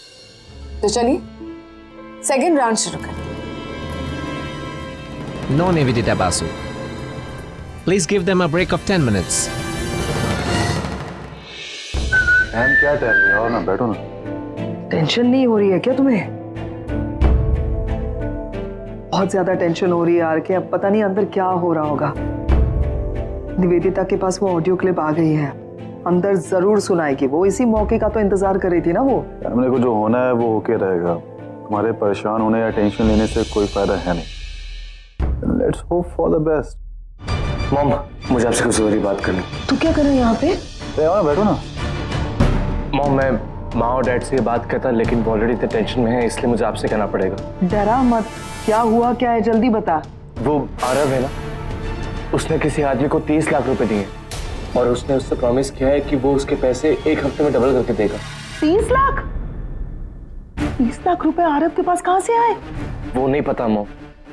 तो चलिए सेकेंड राउंड शुरू करें। No, Nivedita Basu. Please give them a break of 10 minutes. Ma'am क्या टहल रही हो ना, बैठो ना। टेंशन नहीं हो रही है क्या तुम्हें? बहुत ज्यादा टेंशन हो रही है यार, कि अब पता नहीं अंदर क्या हो रहा होगा। निवेदिता के पास वो ऑडियो क्लिप आ गई है, अंदर जरूर सुनाएगी वो। इसी मौके का तो इंतजार कर रही थी ना वो। फैमिली को जो होना है वो होके रहेगा, तुम्हारे परेशान होने या टेंशन लेने से कोई फायदा है नहीं। Let's hope for the best. Mom, मुझे आपसे कुछ जरूरी बात करनी। तू क्या कर रहा है यहाँ पे? बैठो ना। मॉम, मैं माँ और डैड से ये बात करता, लेकिन वो ऑलरेडी इतने टेंशन में है, इसलिए मुझे आपसे कहना पड़ेगा। डरा मत, क्या हुआ क्या है, जल्दी बता। वो आरव है ना, उसने किसी आदमी को 30 लाख रुपए दिए और उसने उससे प्रॉमिस किया है कि वो उसके पैसे 1 हफ्ते में डबल करके देगा। 30 लाख? 30 लाख रुपए आरव के पास कहाँ से आए? वो नहीं पता मॉम।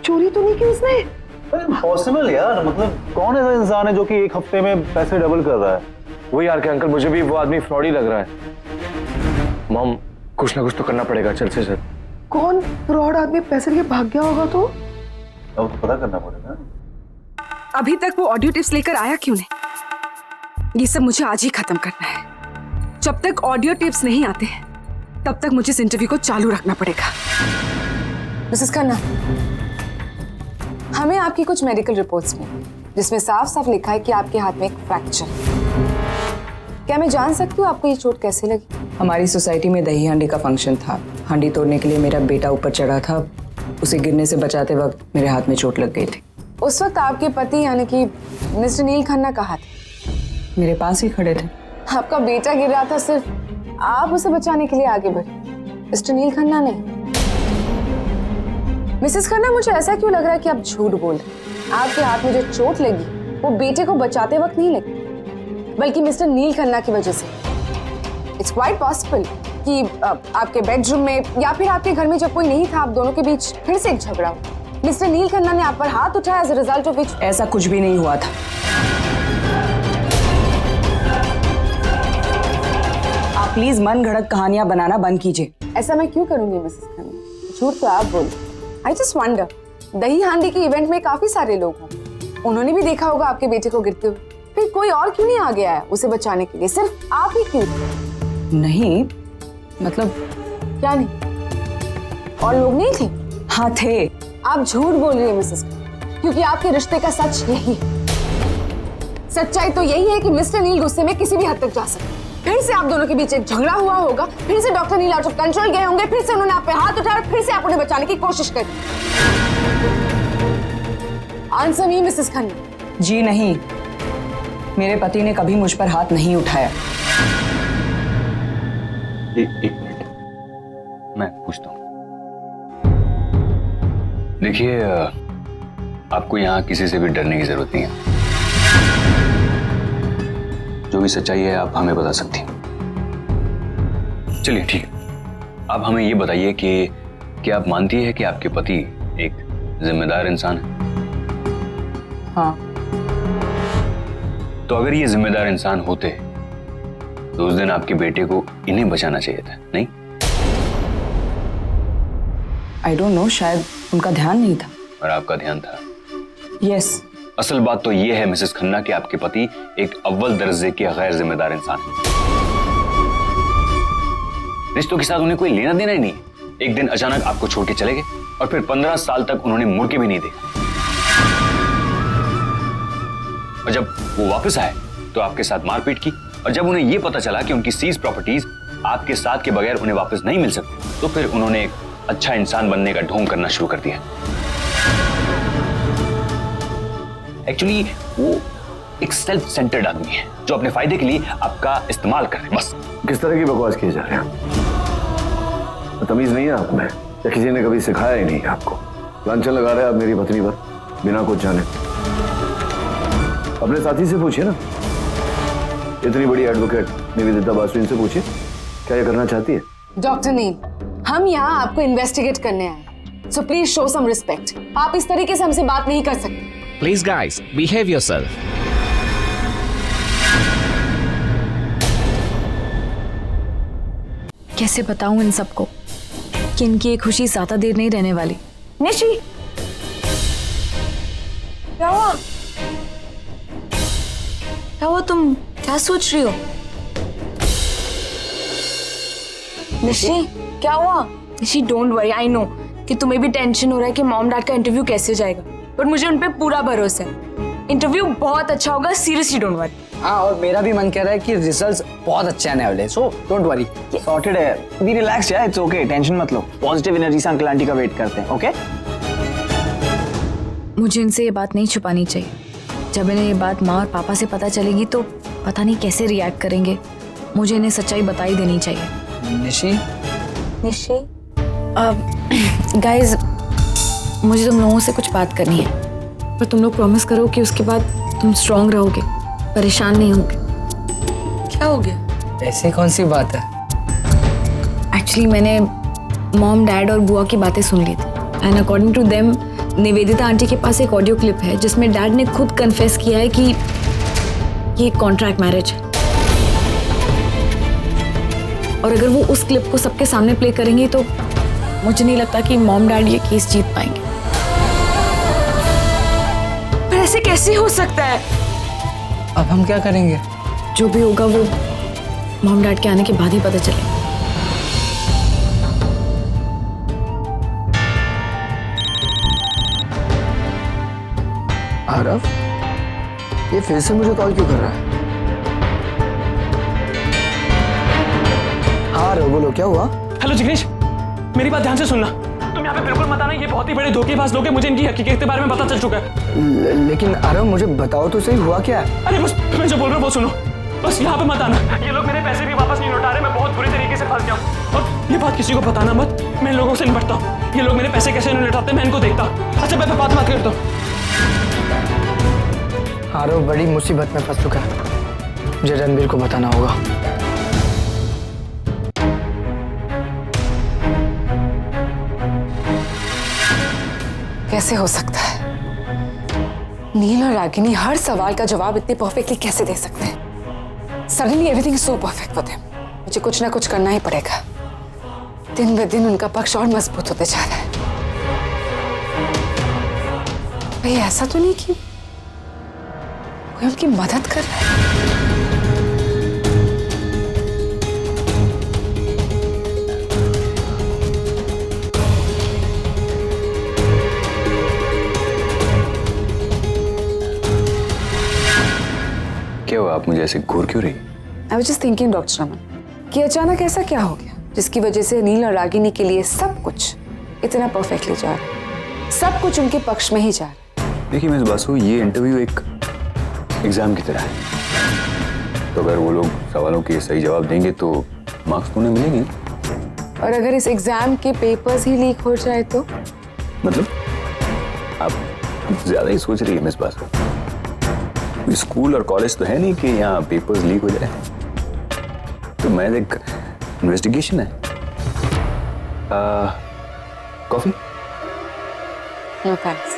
चोरी तो नहीं की उसने? पॉसिबल यार, मतलब कौन ऐसा इंसान है जो कि 1 हफ्ते में पैसे डबल कर रहा है? वो यार के अंकल, मुझे भी वो आदमी फ्रॉड ही लग रहा है। मॉम, कुछ ना कुछ तो करना पड़ेगा, जल्द से जल्द। कौन फ्रॉड आदमी पैसे लेके भाग गया होगा? तो अब पता करना पड़ेगा। अभी तक वो ऑडियो टिप्स लेकर आया क्यों नहीं? ये सब मुझे आज ही खत्म करना है। जब तक ऑडियो टिप्स नहीं आते हैं तब तक मुझे इस इंटरव्यू को चालू रखना पड़ेगा। मिसेस खन्ना, हमें आपकी कुछ मेडिकल रिपोर्ट्स मिली जिसमें साफ साफ लिखा है कि आपके हाथ में एक फ्रैक्चर। क्या मैं जान सकती हूँ आपको ये चोट कैसे लगी? हमारी सोसाइटी में दही हांडी का फंक्शन था, हांडी तोड़ने के लिए मेरा बेटा ऊपर चढ़ा था, उसे गिरने से बचाते वक्त मेरे हाथ में चोट लग गई थी। उस वक्त आपके पति यानी कि मिस्टर नील खन्ना कहाँ थे? मेरे पास ही खड़े थे। आपका बेटा गिर रहा था, सिर्फ आप उसे बचाने के लिए आगे बढ़े, मिस्टर नील खन्ना नहीं। मिसेस खन्ना, मुझे ऐसा क्यों लग रहा है कि आप झूठ बोल रहे हैं? आपके हाथ में जो चोट लगी वो बेटे को बचाते वक्त नहीं लगी, बल्कि मिस्टर नील खन्ना की वजह से। इट्स क्वाइट पॉसिबल कि आपके बेडरूम में या फिर आपके घर में जब कोई नहीं था, आप दोनों के बीच फिर से एक झगड़ा हो। मिस्टर नील खन्ना ने आप पर हाथ उठाया, as a result of which. ऐसा कुछ भी नहीं हुआ था। आप प्लीज मन घड़त कहानियां बनाना बंद कीजिए। ऐसा मैं क्यों करूंगी मिसेस खन्ना? झूठ तो आप बोल। आई जस्ट वंडर, दही हांडी के इवेंट में काफी सारे लोग होंगे, उन्होंने भी देखा होगा आपके बेटे को गिरते हुए, फिर कोई और क्यों नहीं आ गया है उसे बचाने के लिए? सिर्फ आप ही क्यों? नहीं, मतलब क्या नहीं? और लोग नहीं थे? हाँ थे। आप झूठ बोल रही है मिसेस खन्ना, क्योंकि आपके रिश्ते का सच यही है। सच्चाई तो यही है कि मिस्टर नील गुस्से में किसी भी हद तक जा सकते। फिर से आप दोनों के बीच एक झगड़ा हुआ होगा, फिर से doctor Neel out of control गए होंगे, फिर से उन्होंने आप पे हाथ उठाया और फिर से आप उन्हें बचाने की कोशिश करी। Answer me Mrs Khanna. जी नहीं, मेरे पति ने कभी मुझ पर हाथ नहीं उठाया। एक मिनट, मैं पूछता हूँ। देखिए, आपको यहाँ किसी से भी डरने की जरूरत नहीं है। जो भी सच्चाई है आप हमें बता सकती हैं। चलिए ठीक है, आप हमें ये बताइए कि क्या आप मानती है कि आपके पति एक जिम्मेदार इंसान है? हाँ। तो अगर ये जिम्मेदार इंसान होते तो उस दिन आपके बेटे को इन्हें बचाना चाहिए था, नहीं? आई डोंट नो, शायद उनका ध्यान नहीं था। और आपका ध्यान था? यस। असल बात तो ये है मिसेस खन्ना कि आपके पति एक अव्वल दर्जे के गैर जिम्मेदार इंसान है। रिश्तों के साथ उन्हें कोई लेना देना ही नहीं। एक दिन अचानक आपको छोड़ के चले गए और फिर 15 साल तक उन्होंने मुड़ के भी नहीं देखा। और जब वो वापस आए तो आपके साथ मारपीट की, और जब उन्हें यह पता चला कि उनकी सीज प्रॉपर्टीज आपके साथ के बगैर उन्हें वापस नहीं मिल सकती, तो फिर उन्होंने एक अच्छा इंसान बनने का ढोंग करना शुरू कर दिया। एक्चुअली वो एक सेल्फ सेंटर्ड आदमी है जो अपने फायदे के लिए आपका इस्तेमाल कर रहे हैं, बस। किस तरह की बकवास किए जा रहे हैं? तमीज नहीं है आप में, या किसी ने कभी सिखाया ही नहीं आपको? लांछन लगा रहे हैं आप मेरी पत्नी पर बिना कुछ जाने। अपने साथी से पूछिए ना, इतनी बड़ी एडवोकेट निवेदिता बासु, इनसे पूछिए क्या ये करना चाहती है। डॉक्टर नील, हम यहाँ आपको इन्वेस्टिगेट करने आए, so please show some respect. आप इस तरीके से हमसे बात नहीं कर सकते। Please guys, behave yourself. कैसे बताऊं इन सबको कि इनकी ये खुशी ज्यादा देर नहीं रहने वाली। निशी, क्या हुआ? क्या हुआ? तुम क्या सोच रही हो? निशी, क्या हुआ? Nishi, don't worry, I know कि तुम्हें भी टेंशन हो रहा है कि मॉम डैड का इंटरव्यू कैसे जाएगा, पर मुझे उन पे पूरा भरोसा है। इंटरव्यू बहुत अच्छा होगा, सीरियसली डोंट वरी। हाँ, और मेरा भी मन कह रहा है कि रिजल्ट्स बहुत अच्छे आने वाले हैं, सो डोंट वरी, सॉर्टेड है। बी रिलैक्स यार, इट्स ओके, टेंशन मत लो। पॉजिटिव एनर्जी से अंकल आंटी का वेट करते हैं, ओके? मुझे इनसे ये बात नहीं छुपानी चाहिए। जब इन्हें ये बात माँ और पापा से पता चलेगी तो पता नहीं कैसे रिएक्ट करेंगे। मुझे इन्हें सच्चाई बता ही देनी चाहिए। निशी, निशी, गाइस, मुझे तुम लोगों से कुछ बात करनी है, पर तुम लोग प्रॉमिस करो कि उसके बाद तुम स्ट्रांग रहोगे, परेशान नहीं होगे। क्या हो गया? ऐसी कौन सी बात है? एक्चुअली मैंने मॉम, डैड और बुआ की बातें सुन ली थी, and according to them Nivedita aunty के पास एक ऑडियो क्लिप है जिसमें डैड ने खुद कन्फेस किया है कि ये कॉन्ट्रैक्ट मैरिज है, और अगर वो उस क्लिप को सबके सामने प्ले करेंगे तो मुझे नहीं लगता कि मॉम डैड ये केस जीत पाएंगे। पर ऐसे कैसे हो सकता है? अब हम क्या करेंगे? जो भी होगा वो मॉम डैड के आने के बाद ही पता चलेगा। आरव, ये फिर से मुझे कॉल क्यों कर रहा है? हाँ आरव, बोलो, क्या हुआ? हेलो जिग्नेश, मेरी बात ध्यान से सुनना। तुम यहाँ पे बिल्कुल मत आना, ये बहुत ही बड़े धोखेबाज लोग हैं। मुझे इनकी हकीकत के बारे में पता चल चुका है। लेकिन आरव, मुझे बताओ तो सही, हुआ क्या है? अरे बस मैं जो बोल रहा हूँ वो सुनो, बस यहाँ पे मत आना। ये लोग मेरे पैसे भी वापस नहीं लौटा रहे, मैं बहुत बुरी तरीके से फंस गया हूँ। और ये बात किसी को बताना मत, मैं इन लोगों से निपटता हूँ। ये लोग मेरे पैसे कैसे नहीं लौटाते मैं इनको देखता हूँ। अच्छा, मैं बात करता हूँ। आरव बड़ी मुसीबत में फंस चुका है, मुझे रणबीर को बताना होगा। कैसे हो सकता है? नील और रागिनी हर सवाल का जवाब इतने परफेक्टली कैसे दे सकते हैं? Suddenly everything is so perfect for them. मुझे कुछ ना कुछ करना ही पड़ेगा। दिन ब दिन उनका पक्ष और मजबूत होते जा रहा है। भाई ऐसा तो नहीं कि कोई उनकी मदद कर रहा है? क्या हुआ, आप मुझे ऐसे घूर क्यों रही? I was just thinking doctor Raman कि अचानक ऐसा क्या हो गया जिसकी वजह से नील और रागिनी के लिए सब कुछ इतना परफेक्टली जा रहा है, सब कुछ उनके पक्ष में ही जा रहा है। देखिए मिस बासु, ये इंटरव्यू एक एग्जाम की तरह है, तो अगर वो लोग सवालों के सही जवाब देंगे तो मार्क्स तो उन्हें मिलेंगे। और अगर इस एग्जाम के पेपर्स ही लीक हो जाए तो? मतलब आप ज्यादा ही सोच रही है मिस बासु। स्कूल और कॉलेज तो है नहीं कि यहाँ पेपर्स लीक हो जाए, तो मैं एक इन्वेस्टिगेशन है। Coffee? No thanks.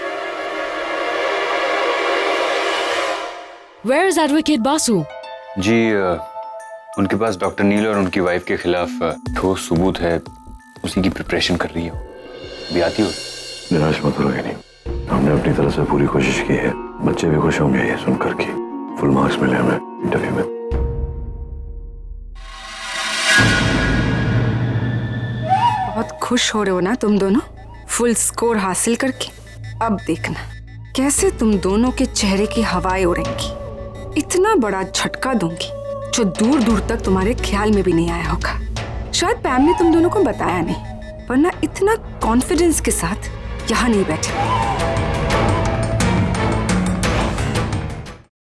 Where is Advocate Basu? जी, उनके पास डॉक्टर नील और उनकी वाइफ के खिलाफ ठोस सबूत है, उसी की प्रिपरेशन कर रही है। कभी आती हो। निराश मत हो नहीं, हमने अपनी तरफ से पूरी कोशिश की है। बच्चे भी खुश होंगे ये सुनकर के फुल मार्क्स मिले हमें इंटरव्यू में। बहुत खुश हो रहे हो ना तुम दोनों फुल स्कोर हासिल करके। अब देखना कैसे तुम दोनों के चेहरे की हवाएं उड़ेंगी। इतना बड़ा झटका दूंगी जो दूर दूर तक तुम्हारे ख्याल में भी नहीं आया होगा। शायद पैम ने तुम दोनों को बताया नहीं, वरना इतना कॉन्फिडेंस के साथ यहाँ नहीं बैठे।